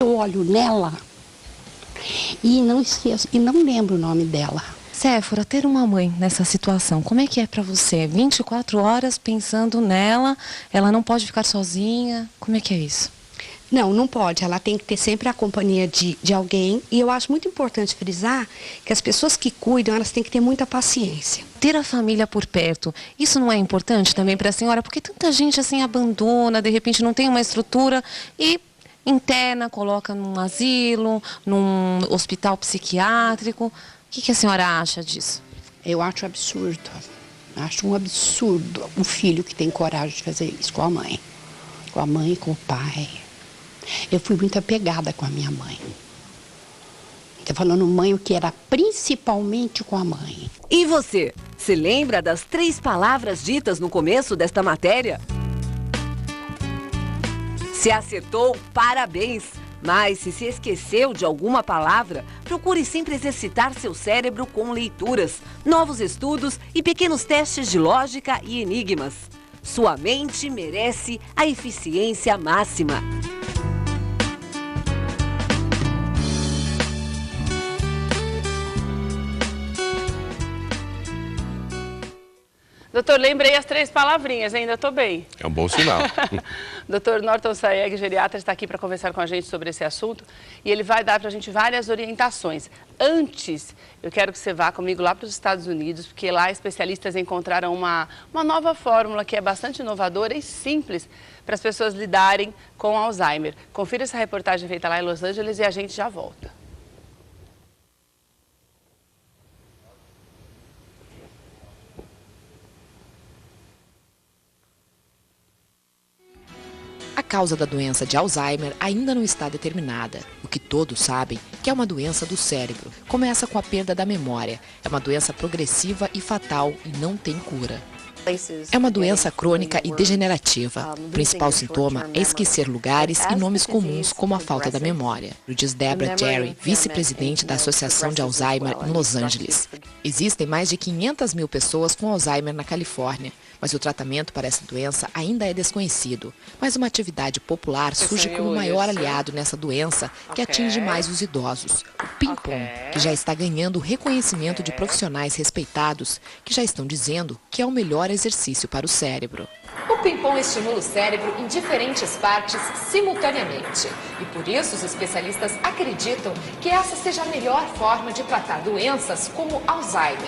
Eu olho nela e não esqueço, e não lembro o nome dela. Séfora, ter uma mãe nessa situação, como é que é para você? 24 horas pensando nela, ela não pode ficar sozinha, como é que é isso? Não, não pode. Ela tem que ter sempre a companhia de alguém. E eu acho muito importante frisar que as pessoas que cuidam, elas têm que ter muita paciência. Ter a família por perto, isso não é importante também para a senhora? Porque tanta gente assim abandona, de repente não tem uma estrutura e interna, coloca num asilo, num hospital psiquiátrico. O que a senhora acha disso? Eu acho absurdo. Acho um absurdo o filho que tem coragem de fazer isso com a mãe. Com a mãe e com o pai. Eu fui muito apegada com a minha mãe. Estou falando mãe, o que era principalmente com a mãe. E você, se lembra das 3 palavras ditas no começo desta matéria? Se acertou, parabéns! Mas se esqueceu de alguma palavra, procure sempre exercitar seu cérebro com leituras, novos estudos e pequenos testes de lógica e enigmas. Sua mente merece a eficiência máxima. Doutor, lembrei as 3 palavrinhas, ainda estou bem. É um bom sinal. Doutor Norton Saeg, geriatra, está aqui para conversar com a gente sobre esse assunto e ele vai dar para a gente várias orientações. Antes, eu quero que você vá comigo lá para os Estados Unidos, porque lá especialistas encontraram uma nova fórmula que é bastante inovadora e simples para as pessoas lidarem com Alzheimer. Confira essa reportagem feita lá em Los Angeles e a gente já volta. A causa da doença de Alzheimer ainda não está determinada. O que todos sabem que é uma doença do cérebro. Começa com a perda da memória. É uma doença progressiva e fatal e não tem cura. É uma doença crônica e degenerativa. O principal sintoma é esquecer lugares e nomes comuns, como a falta da memória, diz Deborah Jerry, vice-presidente da Associação de Alzheimer em Los Angeles. Existem mais de 500 mil pessoas com Alzheimer na Califórnia, mas o tratamento para essa doença ainda é desconhecido. Mas uma atividade popular surge como o maior aliado nessa doença que atinge mais os idosos. O ping-pong, que já está ganhando reconhecimento de profissionais respeitados, que já estão dizendo que é o melhor exercício para o cérebro. O ping-pong estimula o cérebro em diferentes partes simultaneamente. E por isso os especialistas acreditam que essa seja a melhor forma de tratar doenças como Alzheimer.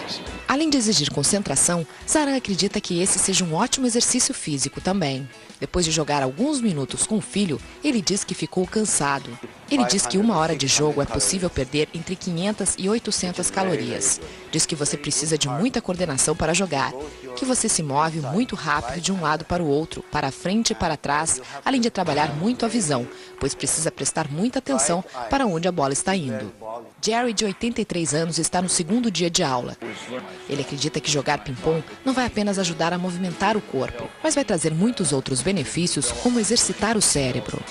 Além de exigir concentração, Saran acredita que esse seja um ótimo exercício físico também. Depois de jogar alguns minutos com o filho, ele diz que ficou cansado. Ele diz que 1 hora de jogo é possível perder entre 500 e 800 calorias. Diz que você precisa de muita coordenação para jogar, que você se move muito rápido de um lado para o outro, para frente e para trás, além de trabalhar muito a visão, pois precisa prestar muita atenção para onde a bola está indo. Jerry, de 83 anos, está no 2º dia de aula. Ele acredita que jogar ping-pong não vai apenas ajudar a movimentar o corpo, mas vai trazer muitos outros benefícios, como exercitar o cérebro.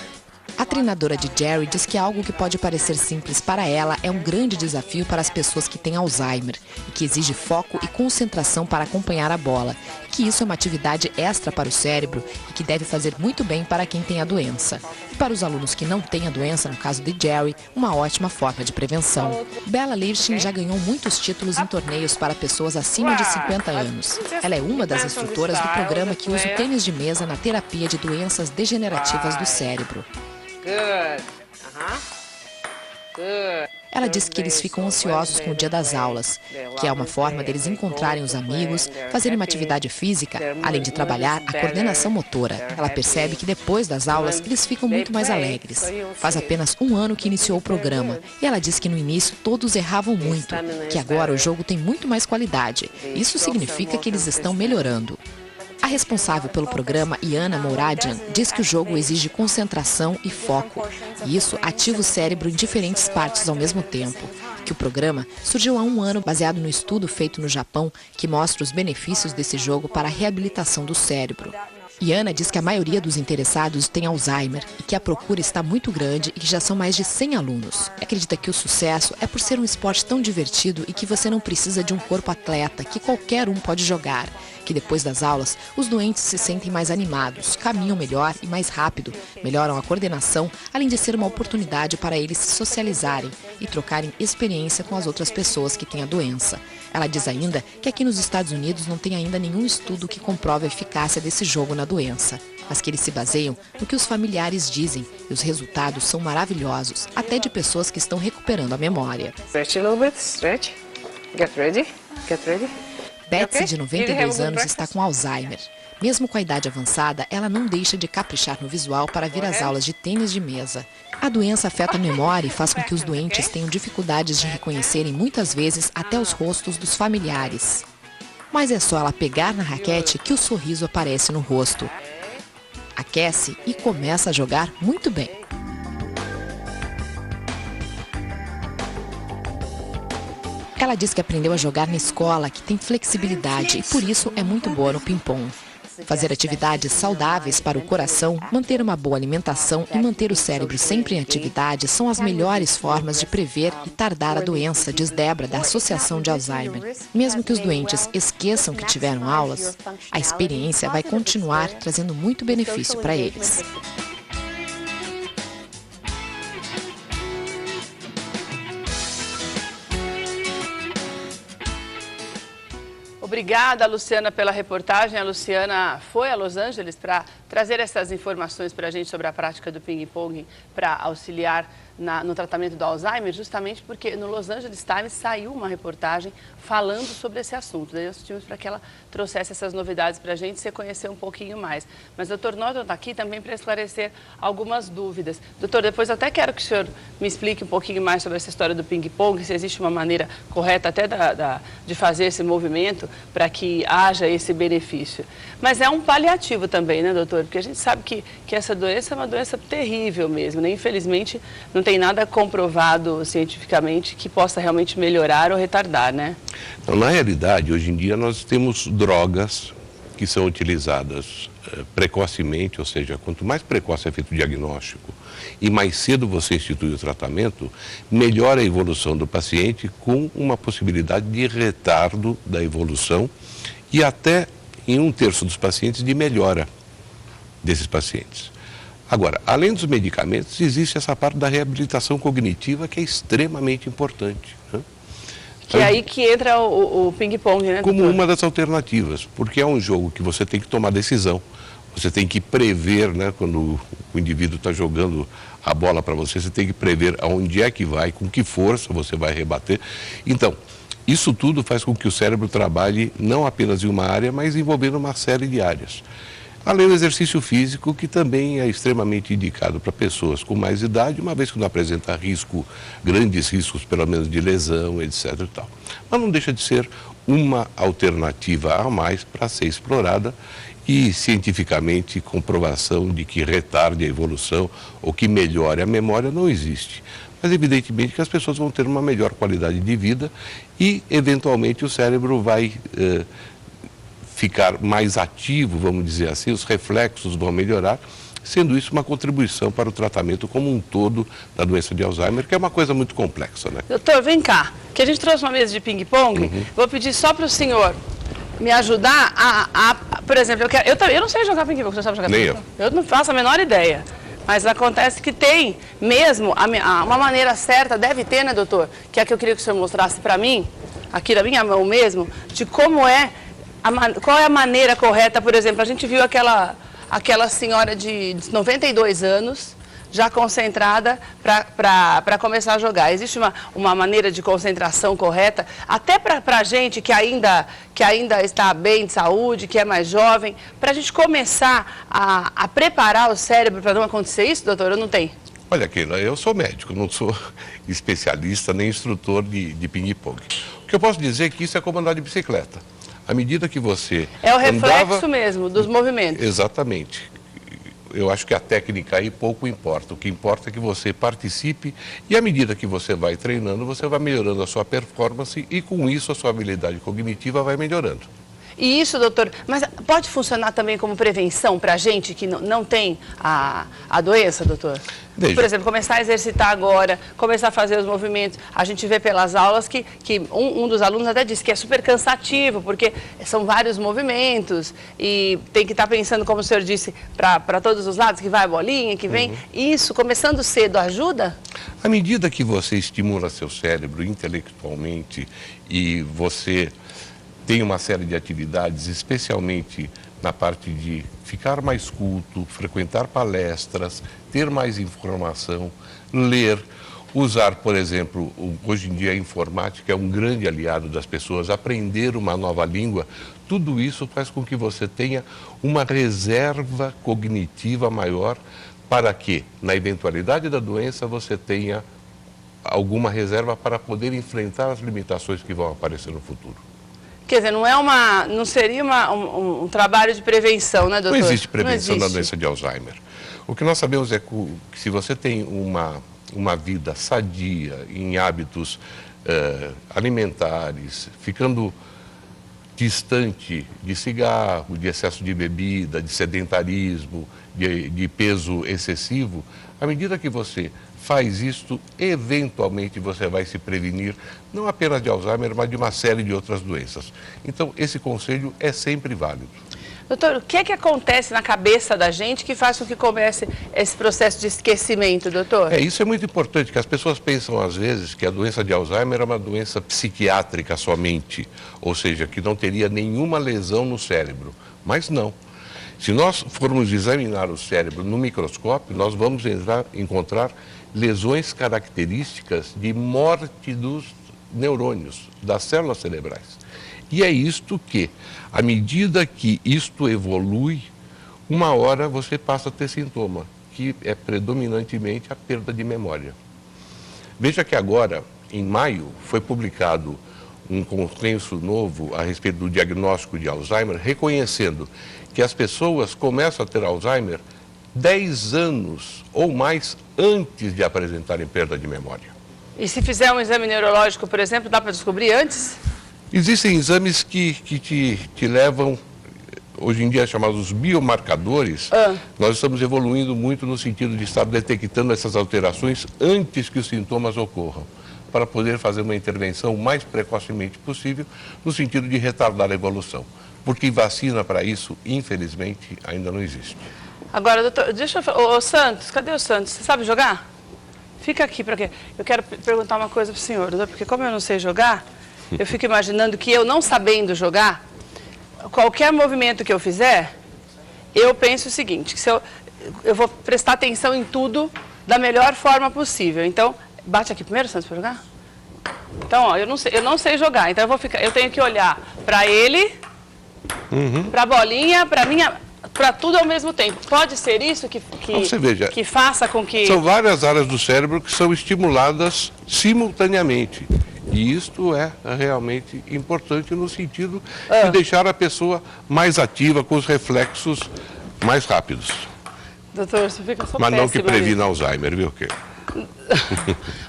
A treinadora de Jerry diz que algo que pode parecer simples para ela é um grande desafio para as pessoas que têm Alzheimer e que exige foco e concentração para acompanhar a bola, que isso é uma atividade extra para o cérebro e que deve fazer muito bem para quem tem a doença. E para os alunos que não têm a doença, no caso de Jerry, uma ótima forma de prevenção. Bella Lirchin já ganhou muitos títulos em torneios para pessoas acima de 50 anos. Ela é uma das instrutoras do programa que usa o tênis de mesa na terapia de doenças degenerativas do cérebro. Ela diz que eles ficam ansiosos com o dia das aulas, que é uma forma deles encontrarem os amigos, fazerem uma atividade física, além de trabalhar a coordenação motora. Ela percebe que depois das aulas eles ficam muito mais alegres. Faz apenas 1 ano que iniciou o programa e ela diz que no início todos erravam muito, que agora o jogo tem muito mais qualidade. Isso significa que eles estão melhorando. A responsável pelo programa, Iana Mouradian, diz que o jogo exige concentração e foco, e isso ativa o cérebro em diferentes partes ao mesmo tempo. Que o programa surgiu há 1 ano baseado no estudo feito no Japão que mostra os benefícios desse jogo para a reabilitação do cérebro. E Ana diz que a maioria dos interessados tem Alzheimer e que a procura está muito grande e que já são mais de 100 alunos. Acredita que o sucesso é por ser um esporte tão divertido e que você não precisa de um corpo atleta, que qualquer um pode jogar. Que depois das aulas, os doentes se sentem mais animados, caminham melhor e mais rápido, melhoram a coordenação, além de ser uma oportunidade para eles se socializarem e trocarem experiência com as outras pessoas que têm a doença. Ela diz ainda que aqui nos Estados Unidos não tem ainda nenhum estudo que comprove a eficácia desse jogo na doença, mas que eles se baseiam no que os familiares dizem e os resultados são maravilhosos, até de pessoas que estão recuperando a memória. Stretch a little bit, stretch. Get ready, get ready. Betsy, de 92 anos, está com Alzheimer. Mesmo com a idade avançada, ela não deixa de caprichar no visual para vir às aulas de tênis de mesa. A doença afeta a memória e faz com que os doentes tenham dificuldades de reconhecerem muitas vezes até os rostos dos familiares. Mas é só ela pegar na raquete que o sorriso aparece no rosto. Aquece e começa a jogar muito bem. Ela diz que aprendeu a jogar na escola, que tem flexibilidade e por isso é muito boa no ping-pong. Fazer atividades saudáveis para o coração, manter uma boa alimentação e manter o cérebro sempre em atividade são as melhores formas de prever e tardar a doença, diz Débora, da Associação de Alzheimer. Mesmo que os doentes esqueçam que tiveram aulas, a experiência vai continuar trazendo muito benefício para eles. Obrigada, Luciana, pela reportagem. A Luciana foi a Los Angeles para trazer essas informações para a gente sobre a prática do ping-pong para auxiliar no tratamento do Alzheimer, justamente porque no Los Angeles Times saiu uma reportagem falando sobre esse assunto. Daí nós pedimos para que ela trouxesse essas novidades para a gente e você conhecer um pouquinho mais. Mas o Dr. Norton está aqui também para esclarecer algumas dúvidas. Doutor, depois eu até quero que o senhor me explique um pouquinho mais sobre essa história do ping-pong, se existe uma maneira correta até de fazer esse movimento para que haja esse benefício. Mas é um paliativo também, né, doutor? Porque a gente sabe que essa doença é uma doença terrível mesmo, né? Infelizmente, não tem nada comprovado cientificamente que possa realmente melhorar ou retardar, né? Então, na realidade, hoje em dia, nós temos drogas que são utilizadas precocemente, ou seja, quanto mais precoce é feito o diagnóstico e mais cedo você institui o tratamento, melhor a evolução do paciente com uma possibilidade de retardo da evolução e até em 1/3 dos pacientes de melhora desses pacientes. Agora, além dos medicamentos, existe essa parte da reabilitação cognitiva que é extremamente importante, né? Que é aí que entra o ping-pong, né, como doutor? uma das alternativas, porque é um jogo que você tem que tomar decisão, você tem que prever, né, quando o indivíduo está jogando a bola para você, você tem que prever aonde é que vai, com que força você vai rebater. Então, isso tudo faz com que o cérebro trabalhe não apenas em uma área, mas envolvendo uma série de áreas. Além do exercício físico, que também é extremamente indicado para pessoas com mais idade, uma vez que não apresenta risco, grandes riscos, pelo menos de lesão, etc. e tal. Mas não deixa de ser uma alternativa a mais para ser explorada e, cientificamente, comprovação de que retarde a evolução ou que melhore a memória não existe. Mas, evidentemente, que as pessoas vão ter uma melhor qualidade de vida e, eventualmente, o cérebro vai ficar mais ativo, vamos dizer assim, os reflexos vão melhorar, sendo isso uma contribuição para o tratamento como um todo da doença de Alzheimer, que é uma coisa muito complexa, né? Doutor, vem cá, que a gente trouxe uma mesa de ping-pong, vou pedir só para o senhor me ajudar por exemplo, eu não sei jogar ping-pong, você sabe jogar ping-pong? Eu não faço a menor ideia. Mas acontece que tem mesmo, uma maneira certa, deve ter, né, doutor? Que é a que eu queria que o senhor mostrasse para mim, aqui na minha mão mesmo, de como é, qual é a maneira correta. Por exemplo, a gente viu aquela senhora de 92 anos, já concentrada para começar a jogar. Existe uma maneira de concentração correta, até para a gente que ainda está bem de saúde, que é mais jovem, para a gente começar a preparar o cérebro para não acontecer isso, doutor? Eu não tenho. Olha, Keila, eu sou médico, não sou especialista nem instrutor de ping-pong. O que eu posso dizer é que isso é como andar de bicicleta. À medida que você é o reflexo mesmo dos movimentos. Exatamente. Eu acho que a técnica aí pouco importa. O que importa é que você participe e à medida que você vai treinando, você vai melhorando a sua performance e com isso a sua habilidade cognitiva vai melhorando. E isso, doutor, mas pode funcionar também como prevenção para a gente que não tem a doença, doutor? Veja. Por exemplo, começar a exercitar agora, começar a fazer os movimentos. A gente vê pelas aulas que um dos alunos até disse que é super cansativo, porque são vários movimentos e tem que estar pensando, como o senhor disse, para todos os lados, que vai a bolinha, que vem. Isso, começando cedo, ajuda? À medida que você estimula seu cérebro intelectualmente e você tem uma série de atividades, especialmente na parte de ficar mais culto, frequentar palestras, ter mais informação, ler, usar, por exemplo, hoje em dia a informática é um grande aliado das pessoas, aprender uma nova língua, tudo isso faz com que você tenha uma reserva cognitiva maior para que, na eventualidade da doença, você tenha alguma reserva para poder enfrentar as limitações que vão aparecer no futuro. Quer dizer, não seria um trabalho de prevenção, né, doutor? Não existe prevenção da doença de Alzheimer. O que nós sabemos é que se você tem uma vida sadia, em hábitos alimentares, ficando distante de cigarro, de excesso de bebida, de sedentarismo, de peso excessivo, à medida que você faz isto, eventualmente você vai se prevenir, não apenas de Alzheimer, mas de uma série de outras doenças. Então, esse conselho é sempre válido. Doutor, o que é que acontece na cabeça da gente que faz com que comece esse processo de esquecimento, doutor? Isso é muito importante, que as pessoas pensam às vezes que a doença de Alzheimer é uma doença psiquiátrica somente, ou seja, que não teria nenhuma lesão no cérebro, mas não. Se nós formos examinar o cérebro no microscópio, nós vamos encontrar lesões características de morte dos neurônios, das células cerebrais. E é isto que, à medida que isto evolui, uma hora você passa a ter sintoma, que é predominantemente a perda de memória. Veja que agora, em maio, foi publicado um consenso novo a respeito do diagnóstico de Alzheimer, reconhecendo que as pessoas começam a ter Alzheimer 10 anos ou mais antes de apresentarem perda de memória. E se fizer um exame neurológico, por exemplo, dá para descobrir antes? Existem exames que te levam, hoje em dia chamados biomarcadores. Nós estamos evoluindo muito no sentido de estar detectando essas alterações antes que os sintomas ocorram, para poder fazer uma intervenção o mais precocemente possível, no sentido de retardar a evolução. Porque vacina para isso, infelizmente, ainda não existe. Agora, doutor, deixa eu falar. Ô, Santos, cadê o Santos? Você sabe jogar? Fica aqui, para quê? Eu quero perguntar uma coisa para o senhor, doutor, porque como eu não sei jogar, eu fico imaginando que eu não sabendo jogar, qualquer movimento que eu fizer, eu penso o seguinte, que se eu vou prestar atenção em tudo da melhor forma possível. Então, bate aqui primeiro, Santos, para jogar? Então, ó, eu não sei jogar, então eu tenho que olhar para ele, para a bolinha, para tudo ao mesmo tempo. Pode ser isso que você veja, que faça com que... São várias áreas do cérebro que são estimuladas simultaneamente. E isto é realmente importante no sentido de deixar a pessoa mais ativa, com os reflexos mais rápidos. Doutor, você fica só Mas não que previna ali. Alzheimer, viu? Que?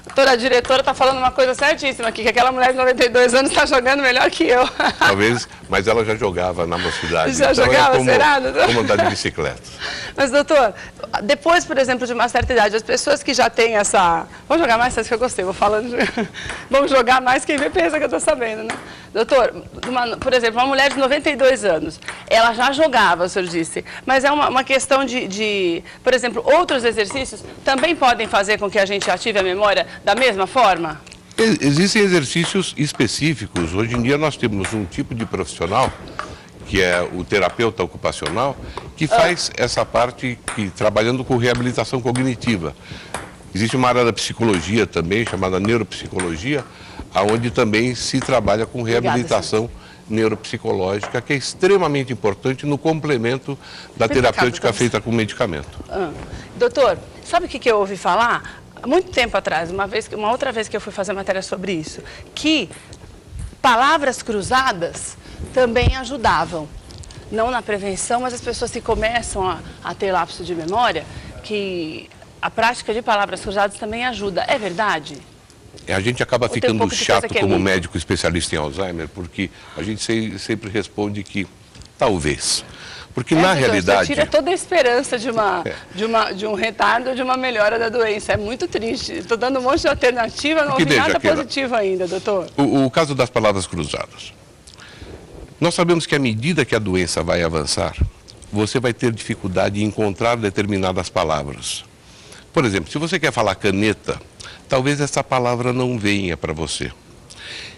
Doutora, a diretora está falando uma coisa certíssima aqui, que aquela mulher de 92 anos está jogando melhor que eu. Talvez, mas ela já jogava na mocidade. Já então jogava, como, será, doutor? Como andar de bicicleta. Mas, doutor, depois, por exemplo, de uma certa idade, as pessoas que já têm essa... Vamos jogar mais, que eu gostei, vou falando... Vamos jogar mais, quem vê pensa que eu estou sabendo, né? Doutor, por exemplo, uma mulher de 92 anos, ela já jogava, o senhor disse, mas é uma questão por exemplo, outros exercícios também podem fazer com que a gente ative a memória da mesma forma? Existem exercícios específicos. Hoje em dia nós temos um tipo de profissional, que é o terapeuta ocupacional, que faz essa parte, trabalhando com reabilitação cognitiva. Existe uma área da psicologia também, chamada neuropsicologia, onde também se trabalha com reabilitação neuropsicológica, que é extremamente importante no complemento da terapêutica feita com medicamento. Doutor, sabe o que eu ouvi falar? Há muito tempo atrás, uma outra vez que eu fui fazer matéria sobre isso, que palavras cruzadas também ajudavam. Não na prevenção, mas as pessoas que começam a ter lapso de memória, que a prática de palavras cruzadas também ajuda. É verdade? A gente acaba tem um ficando pouco de chato coisa que é como mito? médico especialista em Alzheimer, porque a gente sempre responde que talvez. Porque na doutor, realidade... Você tira toda a esperança de um retardo, de uma melhora da doença. É muito triste. Estou dando um monte de alternativa, não ouvi nada positivo ainda, doutor. O caso das palavras cruzadas. Nós sabemos que à medida que a doença vai avançar, você vai ter dificuldade em encontrar determinadas palavras. Por exemplo, se você quer falar caneta, talvez essa palavra não venha para você.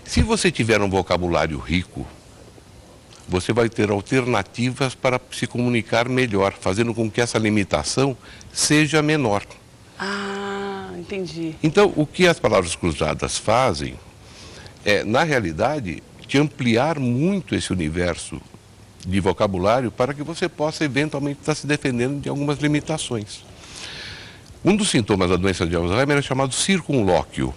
Se você tiver um vocabulário rico, você vai ter alternativas para se comunicar melhor, fazendo com que essa limitação seja menor. Ah, entendi. Então, o que as palavras cruzadas fazem é, na realidade, te ampliar muito esse universo de vocabulário para que você possa eventualmente estar se defendendo de algumas limitações. Um dos sintomas da doença de Alzheimer é chamado circunlóquio,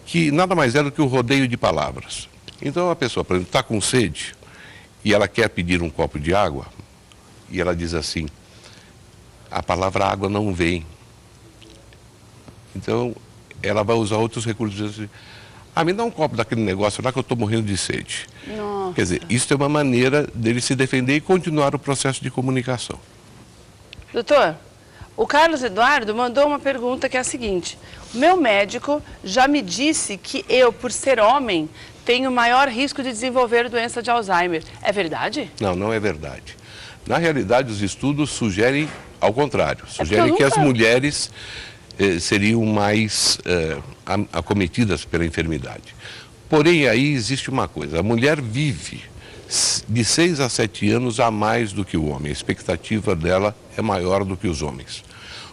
que nada mais é do que o rodeio de palavras. Então, a pessoa, por exemplo, está com sede e ela quer pedir um copo de água e ela diz assim, a palavra água não vem. Então, ela vai usar outros recursos, assim, me dá um copo daquele negócio lá que eu estou morrendo de sede. Nossa. Quer dizer, isso é uma maneira dele se defender e continuar o processo de comunicação. Doutor, o Carlos Eduardo mandou uma pergunta que é a seguinte. O meu médico já me disse que eu, por ser homem, tenho maior risco de desenvolver doença de Alzheimer. É verdade? Não, não é verdade. Na realidade, os estudos sugerem ao contrário. Sugerem que as mulheres seriam mais acometidas pela enfermidade. Porém, aí existe uma coisa. A mulher vive de 6 a 7 anos a mais do que o homem. A expectativa dela é maior do que os homens.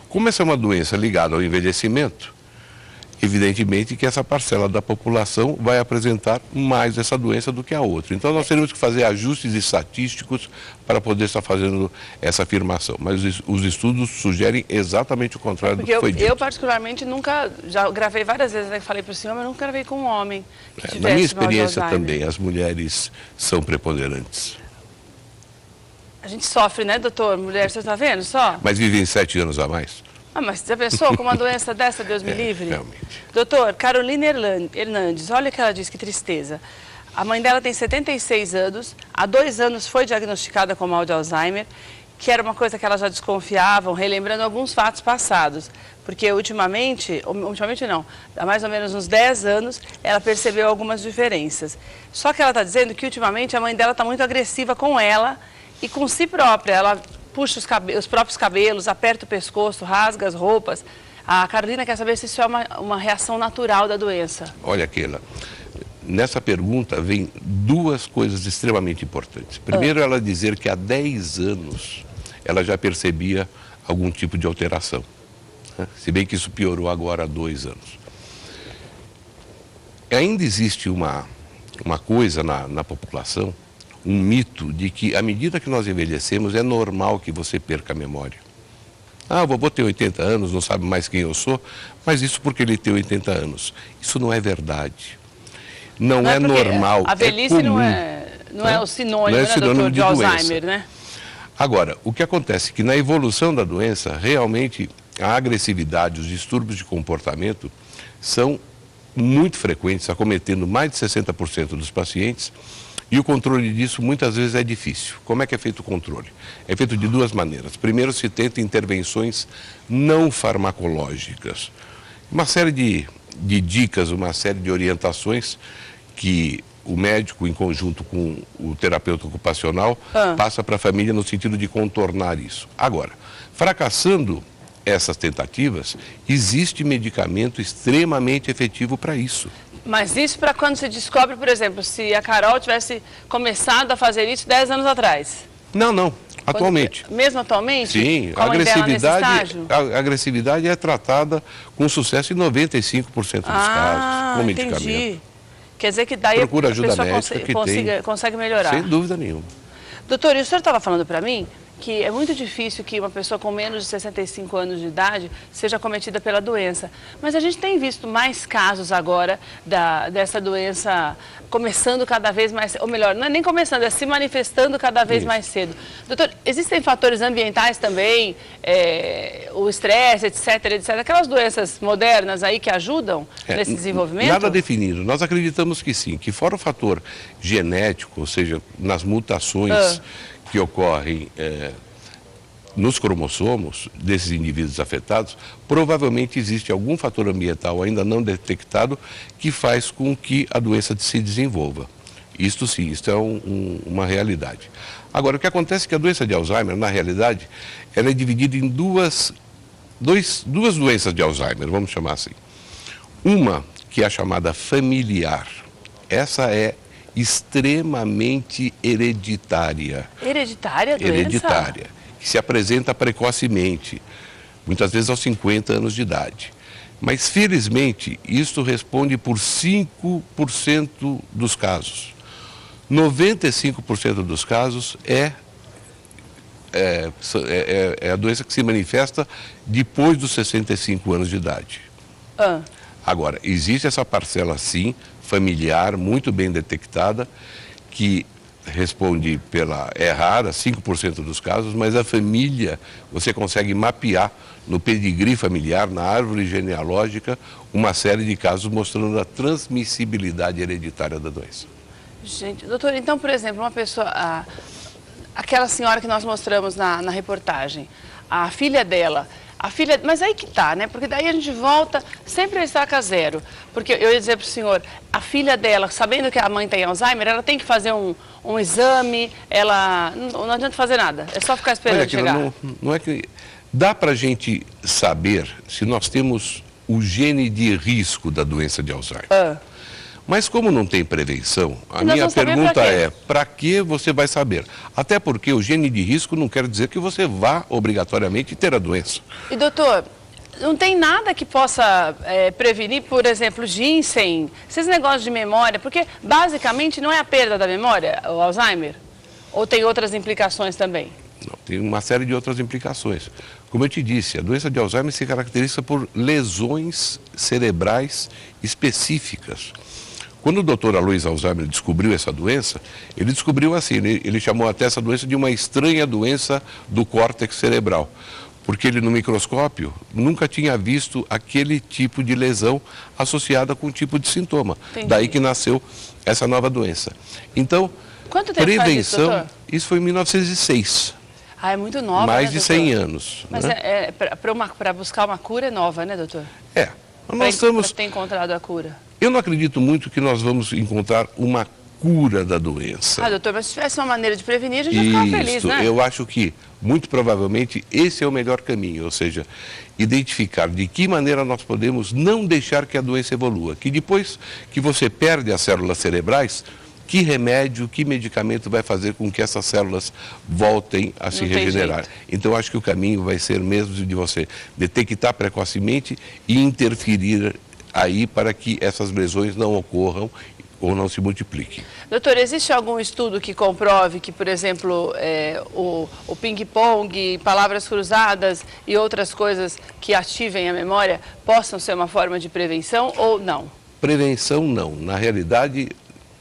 Como essa é uma doença ligada ao envelhecimento, evidentemente que essa parcela da população vai apresentar mais essa doença do que a outra. Então nós teremos que fazer ajustes estatísticos para poder estar fazendo essa afirmação. Mas os estudos sugerem exatamente o contrário do que foi dito. Eu particularmente já gravei várias vezes, né, falei para o senhor, mas nunca gravei com um homem que tivesse na minha experiência mal de Alzheimer. também, as mulheres são preponderantes. A gente sofre, né, doutor? Mulher, você está vendo só? Mas vivem 7 anos a mais. Mas você já pensou com uma doença dessa, Deus me livre? Realmente. Doutor, Carolina Hernandes, olha o que ela diz, que tristeza. A mãe dela tem 76 anos, há 2 anos foi diagnosticada com mal de Alzheimer, que era uma coisa que elas já desconfiavam, relembrando alguns fatos passados. Porque ultimamente não, há mais ou menos uns 10 anos, ela percebeu algumas diferenças. Só que ela está dizendo que ultimamente a mãe dela está muito agressiva com ela e com si própria. Ela puxa os próprios cabelos, aperta o pescoço, rasga as roupas. A Carolina quer saber se isso é uma reação natural da doença. Olha, Keila, nessa pergunta vem 2 coisas extremamente importantes. Primeiro, ela dizer que há 10 anos ela já percebia algum tipo de alteração, né? Se bem que isso piorou agora há 2 anos. Ainda existe uma coisa na população, um mito de que, à medida que nós envelhecemos, é normal que você perca a memória. O vovô tem 80 anos, não sabe mais quem eu sou, mas isso porque ele tem 80 anos. Isso não é verdade. Não é normal, a velhice é comum, não é o sinônimo, né, doutor, de Alzheimer, né? Agora, o que acontece é que na evolução da doença, realmente, a agressividade, os distúrbios de comportamento são muito frequentes, acometendo mais de 60% dos pacientes. E o controle disso muitas vezes é difícil. Como é que é feito o controle? É feito de 2 maneiras. Primeiro, se tenta intervenções não farmacológicas. Uma série de dicas, uma série de orientações que o médico, em conjunto com o terapeuta ocupacional, passa para a família no sentido de contornar isso. Agora, fracassando essas tentativas, existe medicamento extremamente efetivo para isso. Mas isso para quando se descobre, por exemplo, se a Carol tivesse começado a fazer isso 10 anos atrás? Não. Atualmente. Mesmo atualmente? Sim, a agressividade é tratada com sucesso em 95% dos casos, com medicamento. Entendi. Quer dizer que daí procura a ajuda pessoa médica consegue melhorar. Sem dúvida nenhuma. Doutor, e o senhor estava falando para mim que é muito difícil que uma pessoa com menos de 65 anos de idade seja acometida pela doença. Mas a gente tem visto mais casos agora dessa doença começando cada vez mais, ou melhor, não é nem começando, é se manifestando cada vez mais cedo. Doutor, existem fatores ambientais também, o estresse, etc, aquelas doenças modernas aí que ajudam nesse desenvolvimento? Nada definido. Nós acreditamos que sim, que fora o fator genético, ou seja, nas mutações que ocorrem nos cromossomos desses indivíduos afetados, provavelmente existe algum fator ambiental ainda não detectado que faz com que a doença se desenvolva. Isto sim, isto é uma realidade. Agora, o que acontece é que a doença de Alzheimer, na realidade, ela é dividida em duas doenças de Alzheimer, vamos chamar assim. Uma que é a chamada familiar. Essa é extremamente hereditária. Hereditária a doença? Hereditária, que se apresenta precocemente, muitas vezes aos 50 anos de idade. Mas, felizmente, isto responde por 5% dos casos. 95% dos casos é a doença que se manifesta depois dos 65 anos de idade. Agora, existe essa parcela, sim, familiar, muito bem detectada, que responde é rara, 5% dos casos, mas a família, você consegue mapear no pedigree familiar, na árvore genealógica, uma série de casos mostrando a transmissibilidade hereditária da doença. Gente, doutor, então, por exemplo, uma pessoa, aquela senhora que nós mostramos na reportagem, a filha dela, mas aí que tá, né? Porque daí a gente volta sempre a estaca zero. Porque eu ia dizer para o senhor, a filha dela, sabendo que a mãe tem Alzheimer, ela tem que fazer um exame, não adianta fazer nada, é só ficar esperando chegar. Não é que dá para a gente saber se nós temos o gene de risco da doença de Alzheimer. Mas como não tem prevenção, a minha pergunta é, para que você vai saber? Até porque o gene de risco não quer dizer que você vá obrigatoriamente ter a doença. E doutor, não tem nada que possa prevenir, por exemplo, ginseng, esses negócios de memória, porque basicamente não é a perda da memória, o Alzheimer? Ou tem outras implicações também? Não, tem uma série de outras implicações. Como eu te disse, a doença de Alzheimer se caracteriza por lesões cerebrais específicas. Quando o Dr. Alois Alzheimer descobriu essa doença, ele descobriu assim, ele chamou até essa doença de uma estranha doença do córtex cerebral, porque ele no microscópio nunca tinha visto aquele tipo de lesão associada com um tipo de sintoma. Entendi. Daí que nasceu essa nova doença. Então, quanto tempo prevenção, faz isso foi em 1906. É muito nova, mais né, de doutor? 100 anos. Mas né? Para buscar uma cura é nova, né, doutor? Nós estamos... Para ter encontrado a cura. Eu não acredito muito que nós vamos encontrar uma cura da doença. Doutor, mas se tivesse uma maneira de prevenir, a gente ia ficar feliz, né? Eu acho que, muito provavelmente, esse é o melhor caminho, ou seja, identificar de que maneira nós podemos não deixar que a doença evolua. Que depois que você perde as células cerebrais, que remédio, que medicamento vai fazer com que essas células voltem a se regenerar. Então, acho que o caminho vai ser mesmo de você detectar precocemente e interferir aí para que essas lesões não ocorram ou não se multipliquem. Doutor, existe algum estudo que comprove que, por exemplo, o ping-pong, palavras cruzadas e outras coisas que ativem a memória possam ser uma forma de prevenção ou não? Prevenção não. Na realidade,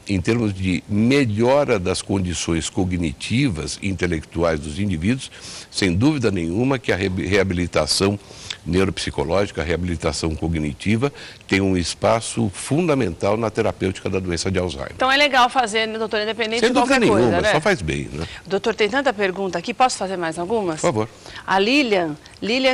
em termos de melhora das condições cognitivas e intelectuais dos indivíduos, sem dúvida nenhuma que a reabilitação neuropsicológica, a reabilitação cognitiva, tem um espaço fundamental na terapêutica da doença de Alzheimer. Então é legal fazer, né, doutor, independente sem de qualquer dúvida nenhuma, coisa, né? Só faz bem, né? Doutor, tem tanta pergunta aqui, posso fazer mais algumas? Por favor. A Lilian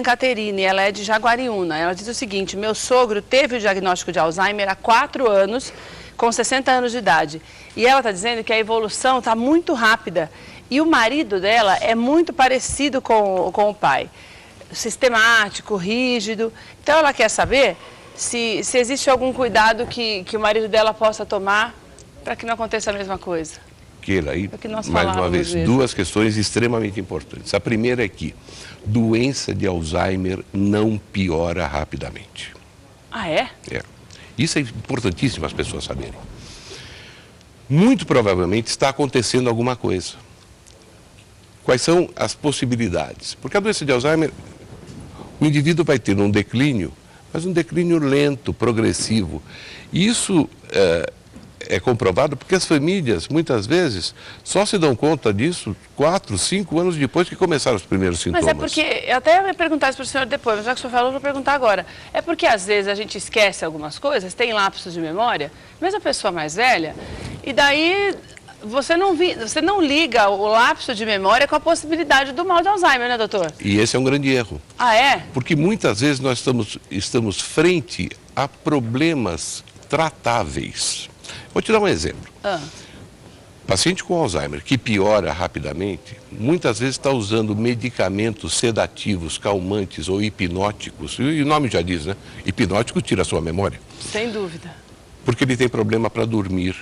Caterine, ela é de Jaguariúna, ela diz o seguinte: meu sogro teve o diagnóstico de Alzheimer há 4 anos, com 60 anos de idade. E ela está dizendo que a evolução está muito rápida. E o marido dela é muito parecido com o pai. Sistemático, rígido. Então ela quer saber se existe algum cuidado que o marido dela possa tomar para que não aconteça a mesma coisa. Keila, aí, mais uma vez, duas questões extremamente importantes. A primeira é que doença de Alzheimer não piora rapidamente. Ah, é? É. Isso é importantíssimo as pessoas saberem. Muito provavelmente está acontecendo alguma coisa. quais são as possibilidades? Porque a doença de Alzheimer, o indivíduo vai ter um declínio, mas um declínio lento, progressivo. E isso é comprovado porque as famílias, muitas vezes, só se dão conta disso 4, 5 anos depois que começaram os primeiros sintomas. Mas é porque, eu até ia perguntar isso para o senhor depois, mas já que o senhor falou, eu vou perguntar agora. É porque às vezes a gente esquece algumas coisas, tem lapsos de memória, mesmo a pessoa mais velha, e daí você não liga o lapso de memória com a possibilidade do mal de Alzheimer, né, doutor? E esse é um grande erro. Ah, é? Porque muitas vezes nós estamos frente a problemas tratáveis. Vou te dar um exemplo. Paciente com Alzheimer que piora rapidamente, muitas vezes está usando medicamentos sedativos, calmantes ou hipnóticos. E o nome já diz, né? Hipnótico tira a sua memória. Sem dúvida. Porque ele tem problema para dormir.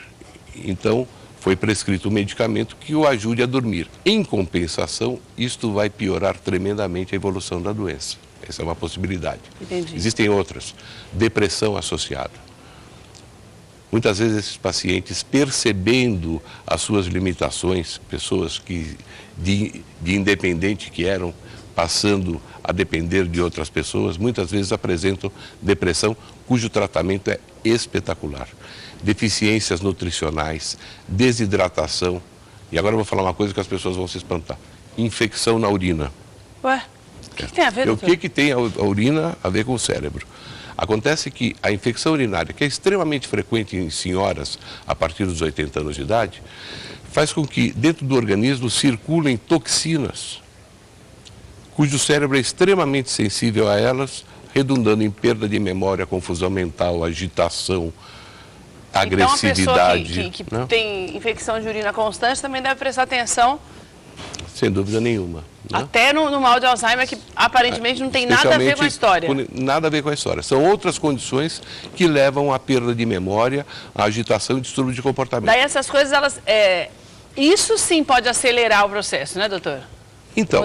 Então, foi prescrito um medicamento que o ajude a dormir. Em compensação, isto vai piorar tremendamente a evolução da doença. Essa é uma possibilidade. Entendi. Existem outras. Depressão associada. Muitas vezes esses pacientes, percebendo as suas limitações, pessoas que de independente que eram, passando a depender de outras pessoas, muitas vezes apresentam depressão, cujo tratamento é espetacular. Deficiências nutricionais, desidratação, e agora eu vou falar uma coisa que as pessoas vão se espantar, infecção na urina. Ué, o que tem a ver, doutor? O que tem a urina a ver com o cérebro? Acontece que a infecção urinária, que é extremamente frequente em senhoras a partir dos 80 anos de idade, faz com que dentro do organismo circulem toxinas, cujo cérebro é extremamente sensível a elas, redundando em perda de memória, confusão mental, agitação, agressividade. Então a pessoa que tem infecção de urina constante também deve prestar atenção. Sem dúvida nenhuma. Né? Até no mal de Alzheimer, que aparentemente não tem nada a ver com a história. Nada a ver com a história. São outras condições que levam à perda de memória, à agitação e distúrbio de comportamento. Daí essas coisas, isso sim pode acelerar o processo, né, doutor? Então,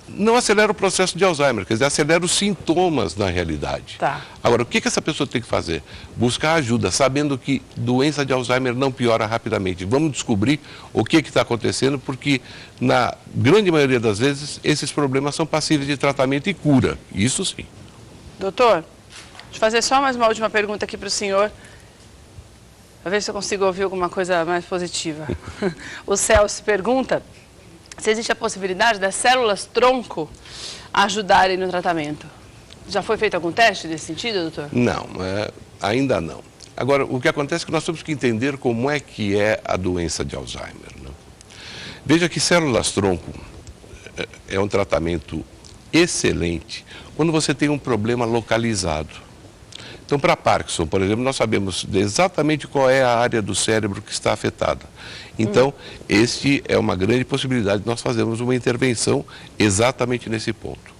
não acelera o processo de Alzheimer, quer dizer, acelera os sintomas na realidade. Tá. Agora, o que essa pessoa tem que fazer? Buscar ajuda, sabendo que doença de Alzheimer não piora rapidamente. Vamos descobrir o que está acontecendo, porque na grande maioria das vezes, esses problemas são passíveis de tratamento e cura. Isso sim. Doutor, deixa eu fazer só mais uma última pergunta aqui para o senhor, para ver se eu consigo ouvir alguma coisa mais positiva. O Celso pergunta se existe a possibilidade das células-tronco ajudarem no tratamento. Já foi feito algum teste nesse sentido, doutor? Não, ainda não. Agora, o que acontece é que nós temos que entender como é que é a doença de Alzheimer. Né? Veja que células-tronco é um tratamento excelente quando você tem um problema localizado. Então, para Parkinson, por exemplo, nós sabemos exatamente qual é a área do cérebro que está afetada. Então, este é uma grande possibilidade de nós fazermos uma intervenção exatamente nesse ponto.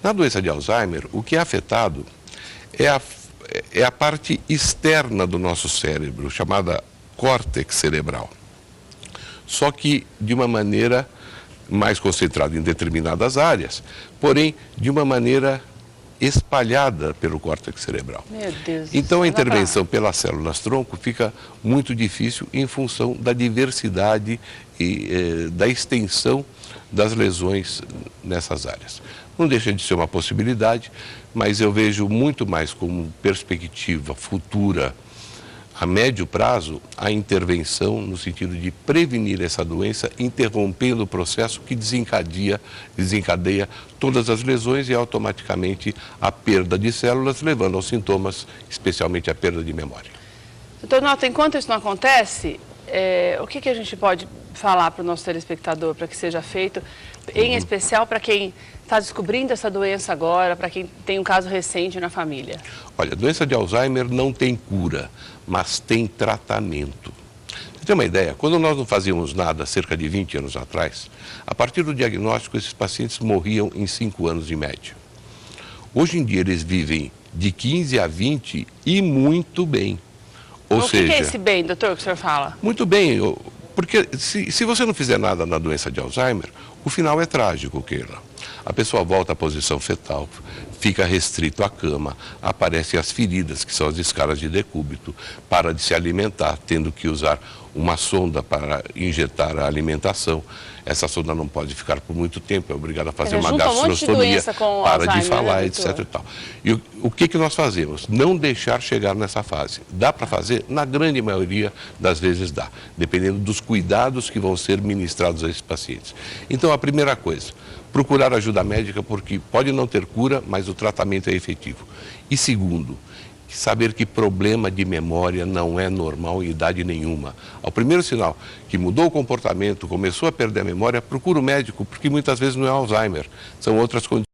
Na doença de Alzheimer, o que é afetado é a parte externa do nosso cérebro, chamada córtex cerebral. Só que de uma maneira mais concentrada em determinadas áreas, porém de uma maneira espalhada pelo córtex cerebral. Meu Deus. Então a intervenção pelas células-tronco fica muito difícil em função da diversidade e da extensão das lesões nessas áreas. Não deixa de ser uma possibilidade, mas eu vejo muito mais como perspectiva futura, a médio prazo, a intervenção no sentido de prevenir essa doença, interrompendo o processo que desencadeia todas as lesões e automaticamente a perda de células, levando aos sintomas, especialmente a perda de memória. Doutor Norton, enquanto isso não acontece, o que a gente pode falar para o nosso telespectador para que seja feito, em especial para quem está descobrindo essa doença agora, para quem tem um caso recente na família? Olha, a doença de Alzheimer não tem cura, mas tem tratamento. Você tem uma ideia? Quando nós não fazíamos nada, cerca de 20 anos atrás, a partir do diagnóstico, esses pacientes morriam em 5 anos em média. Hoje em dia, eles vivem de 15 a 20 e muito bem. O que é esse bem, doutor, que o senhor fala? Muito bem, porque se você não fizer nada na doença de Alzheimer, o final é trágico, Keila. A pessoa volta à posição fetal, fica restrito à cama, aparecem as feridas, que são as escalas de decúbito, para de se alimentar, tendo que usar uma sonda para injetar a alimentação. essa sonda não pode ficar por muito tempo, é obrigada a fazer Ele uma junta um monte de gastrostomia, doença com para de Alzheimer, falar, né, etc. doutor? E tal. E o que nós fazemos? Não deixar chegar nessa fase. Dá para fazer? Na grande maioria das vezes dá, dependendo dos cuidados que vão ser ministrados a esses pacientes. Então, a primeira coisa, procurar ajuda médica, porque pode não ter cura, mas o tratamento é efetivo. E segundo, saber que problema de memória não é normal em idade nenhuma. Ao primeiro sinal que mudou o comportamento, começou a perder a memória, procura o médico, porque muitas vezes não é Alzheimer, são outras condições.